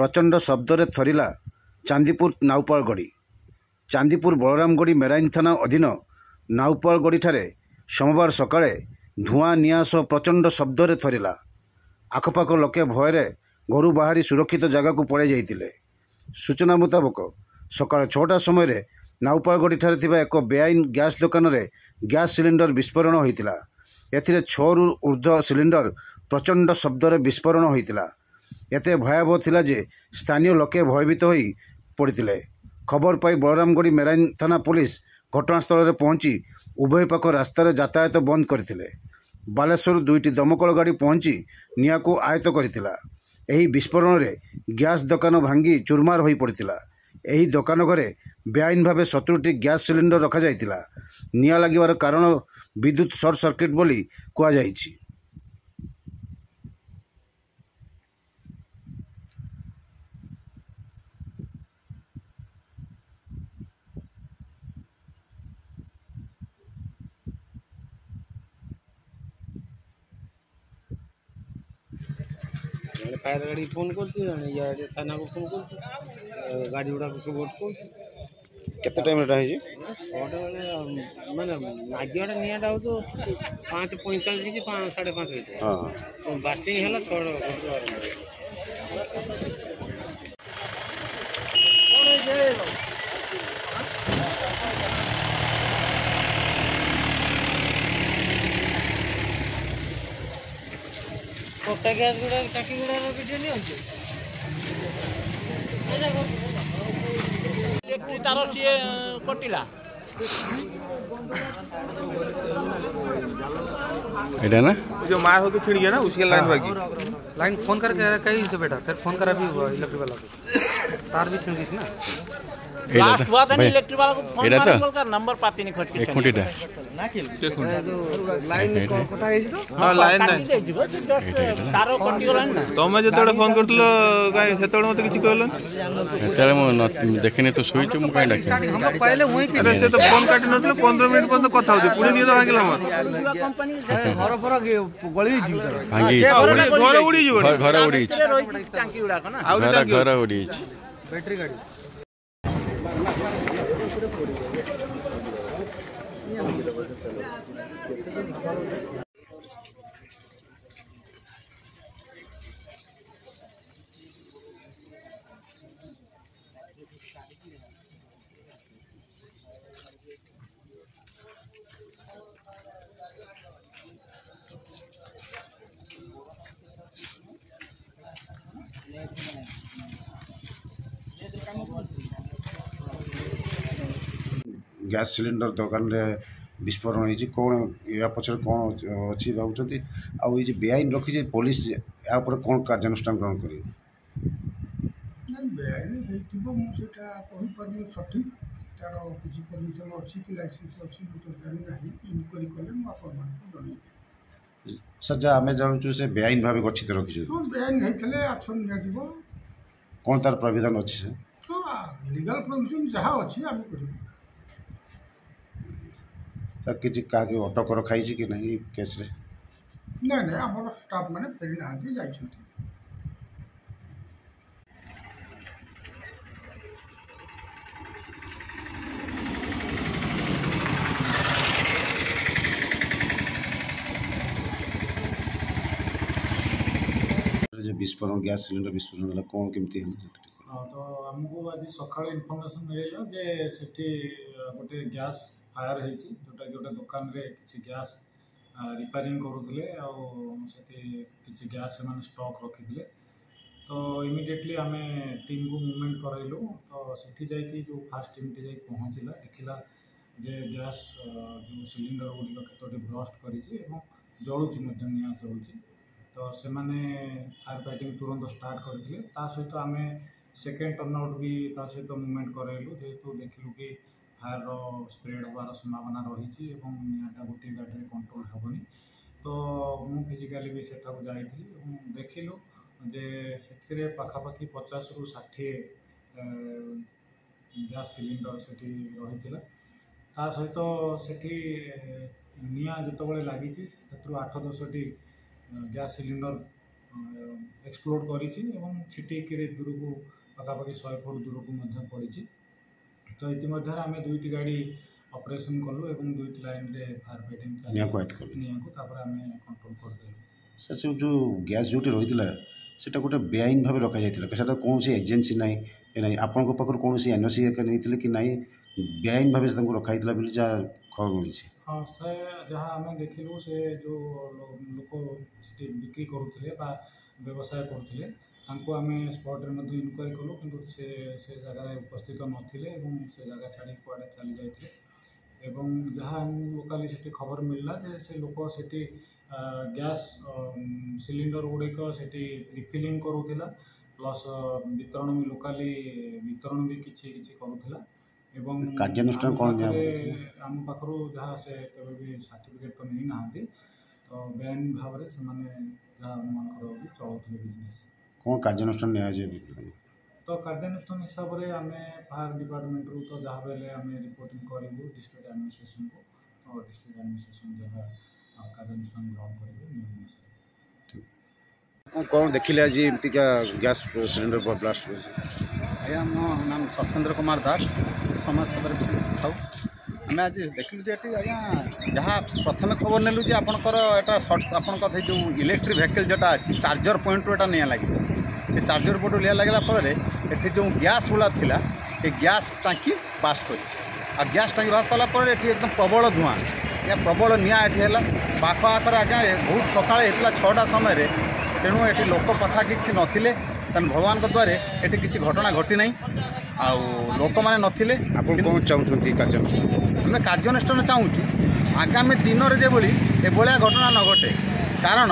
प्रचंड शब्द थरिला चांदीपुर नाउपालगड़ी। चांदीपुर बलरामगढ़ी मेराइन थाना अधीन नाउपालगड़ी ठारे सोमवार सकाळे धूआं निआं सह प्रचंड शब्द थरिला। आखपाख लोके भयर घर बाहरी सुरक्षित जगह को पड़े जाइतिले। सूचना मुताबक सकाळ 6टा समय नाउपालगड़ी ठारे थिबा एक बेआईन गैस दुकान रे गैस सिलिंडर विस्फोरण होइतिला। एथिरे 6 रु ऊर्ध्व सिलिंडर प्रचंड शब्द विस्फोरण होइतिला। एते भयावह थिला जे स्थानीय लोके भयभीत होई पड़ितिले। खबर पाई बलरामगढ़ी मेराइन थाना पुलिस घटनास्थल में पहुंची उभय पाख रास्तार यातायात बंद करथिले। बालेश्वर 2टी दमकल गाड़ी पहुंची निआं को आयत्त करथिला। एही विस्फोरण रे गैस दुकान भांगी चूरमार होई पड़ितिला। एही दुकान घरे बेआईन भावे 70टी गैस सिलिंडर रखा जाइतिला। निआं लागिबार कारण विद्युत सर्ट सर्किट बोली कुआ जाइछि। फायर गाड़ी फोन कर थाना को फोन कर गाड़ी गुड़ा सब वोट कर केते टाइम रे है 6टा बेले माने आगियाटा नियाटा हो तो 5:45 की 5:30 होते। हां तो बास्टिंग हैला 6 कोटा गैस गुड़ा टाकी गुड़ा वीडियो नहीं होते इलेक्ट्रिक तार सी कटिला इधर ना जो मार होके छिड़ गया ना उसके लाइन बाकी लाइन फोन करके कही से बेटा फिर फोन करा भी हुआ इलेक्ट्रिक वाला को तार भी छिड़ गई ना लास्ट हुआ था इलेक्ट्रिक वाला को फोन मार बोल कर नंबर पाती नहीं खट के एक मिनट देखो जो लाइन कटा है तो हां लाइन नहीं तारो कटि गला ना तमे जेतोड़े फोन करतलो काई सेतोड़े मते किछि कहलन एतले मो देखिने तो सुई मु काई डाके हम पहले वहीं पे अरे से तो फोन काटि नथले 15 मिनिट पर्यंत कथा होती पुणे दिए तो भागिला मत कंपनी घर पर गली जी भांगी घर उड़ी जीव घर उड़ी टांकी उड़ा ना घर उड़ी बैटरी गाड़ी गैस सिलिंडर दुकान रे विस्फोरण होइछि। कौन या पछर कौन अच्छी भावुଛନ୍ତି आउ ये बेआईन रखी जे पुलिस या पर कौन कार्यानुष्ठान ग्रहण करियो नहीं बेआईन हेतिबो मु सेटा कहि परमु सठिक तार किछि परमिशन अछि कि लाइसेंस अछि मु तो जानि नाही इनक्वारी करले मु आपन मान जणी सजा हमें जानछु से बेआईन भावे गच्छित रखि छै। तो बेआईन हेतले एक्शन ले जीवो कौन तार प्राविधान अछि से तो लीगल प्रोविजन जहा अछि आमी करियो तर किछि काके अटक रखाई कि नहीं केस रे नहीं नहीं हमर स्टाफ माने फेरि नांती जाई छथि जे विस्फोरण गैस सिलिंडर विस्फोरण होला कौन केमती है हाँ तो आमको आज सकाल इनफर्मेशन मिलला जे सेठी गोटे गैस फायर होती जोटा कि गोटे दुकान रे किसी गैस रिपेयरिंग करुले किसी गैस से स्टॉक रखी तो इमिडिएटली आम टीम को मूवमेंट करइलु तो सेठी जाइए जो फास्ट टीम टी पहुँचला देखला जे गैस जो सिलिंडर गुड़िक केतोटी ब्रस्ट करी जलुची निआं जलुची तो से फायर फाइटिंग तुरंत स्टार्ट करते सहित आम सेकेंड टर्नआउट भी सहित मूवमेंट करइलु जेहेतु देखिलु कि फायर स्प्रेड होबार संभावना रही निआंटा गोटे गाड़ी कंट्रोल हेबनी तो मु फिजिकाली भी सेठा जाइली देखिलु जे से पाखापाखि 50 रु 60 गैस सिलिंडर से रही सहित से निआं जिते लगी 8-10टी गैस सिलिंडर एक्सप्लोड करिछि एवं छिटिकी दूर को पाखापाखि 100 फुट दूर को पड़ी। तो इतिमध्य आम 2टी गाड़ी ऑपरेशन कलु एवं 2टी लाइन रे फायर फाइटिंग निया को आयत कले निया को तापर आम कंट्रोल कर देलु। सर से जो गैस जोटी रही सेटा गोटे बेआईन भाव रखा जाता सेटा कौन एजेन्सी ना ना आपण पाखर कौन एनओसी नहीं कि ना बेआईन भाव से रखाई बोली जहाँ खबर मिली। हाँ से जहाँ आम देखिलु से जो लोक बिक्री करुले व्यवसाय करुले आम स्पॉट रे इनक्वारी कलु कि से जगह उपस्थित नथिले से जगह छाड़ी कुआडे चली जाते एवं जहाँ लोकाली से खबर मिलला जे से लोक से गैस सिलिंडर गुड़िक से रिफिलिंग करूला प्लस वितरण भी लोकाली वितरण भी किछि करूला एवं कार्यानुष्ठान कौन आम पाखु जहाँ से केवे भी सर्टिफिकेट तो नहीं नहांती तो बेआईन भाव में से चलाउले बिजनेस कौन कार्यानुष्ठान नि तो कार्यानुष्ठान हिसाब से आम फायर डिपार्टमेंट रू तो जहाँ बेले आम रिपोर्टिंग करूँ डिस्ट्रिक्ट एडमिनिस्ट्रेशन को और डिस्ट्रिक्ट एडमिनिस्ट्रेशन जहाँ कार्यानुष्ठान ग्रहण करेंगे। कौन देखिले आज एमती गैस सिलेंडर ब्लास्ट आज्ञा मो नाम सत्येंद्र कुमार दास समाज सेवा था आम आज देखिलु आज्ञा जहाँ प्रथम खबर नेलु जे आपणकर एटा आपन जो इलेक्ट्रिक व्हीकल जोटा अच्छी चार्जर पॉइंट रू एटा निया लगी से चार्जर पॉइंट निया लगला फल ये जो गैस गुला थिला ये गैस टांकी बास्ट कर गैस टांकी बास्ट कला एकदम प्रबल धुआं या प्रबल निया है पाख आखर आज्ञा बहुत सका 6टा समय तेणु ये लोक पथा कि नथिले भगवान द्वारे ये किसी घटना घटी ना आउ लोक मैंने नथिले आपण कौन चाहते कार्यानुष्ठान आम कार्यानुष्ठान चाहूँ आगामी दिन में जो एभलिया घटना न घटे कारण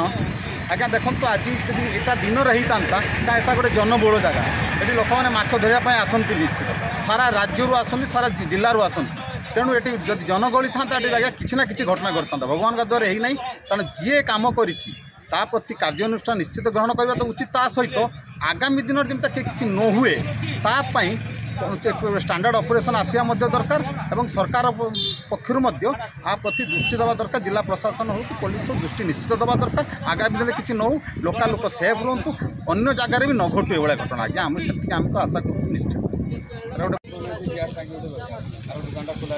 आज्ञा देखो आज यहाँ दिन रही था यहाँ गोटे जनबहुल जगह ये लोक मैंने माछ धरने आसती निश्चित सारा राज्य आसती सारा जिलू आसती तेणु ये जब जनगहली था आज्ञा किसी ना कि घटना घटता भगवान का द्वारा ही ना कारण जी काम कर प्रति कार्यानुष्ठान निश्चित ग्रहण करवा तो उचित ता सहित आगामी दिन जमी किसी न हुए तापाई स्टैंडर्ड ऑपरेशन आसवा दरकार एवं सरकार पक्षर आ प्रति दृष्टि देवा दरकार जिला प्रशासन हो कि पुलिस हो दृष्टि निश्चित देवा दरकार आगामी दिन किसी न हो लोकल लोक सेफ रुहतु अन्य जगार भी न घटू ये घटना आज्ञा आम से आमको आशा करूँ निश्चित खोला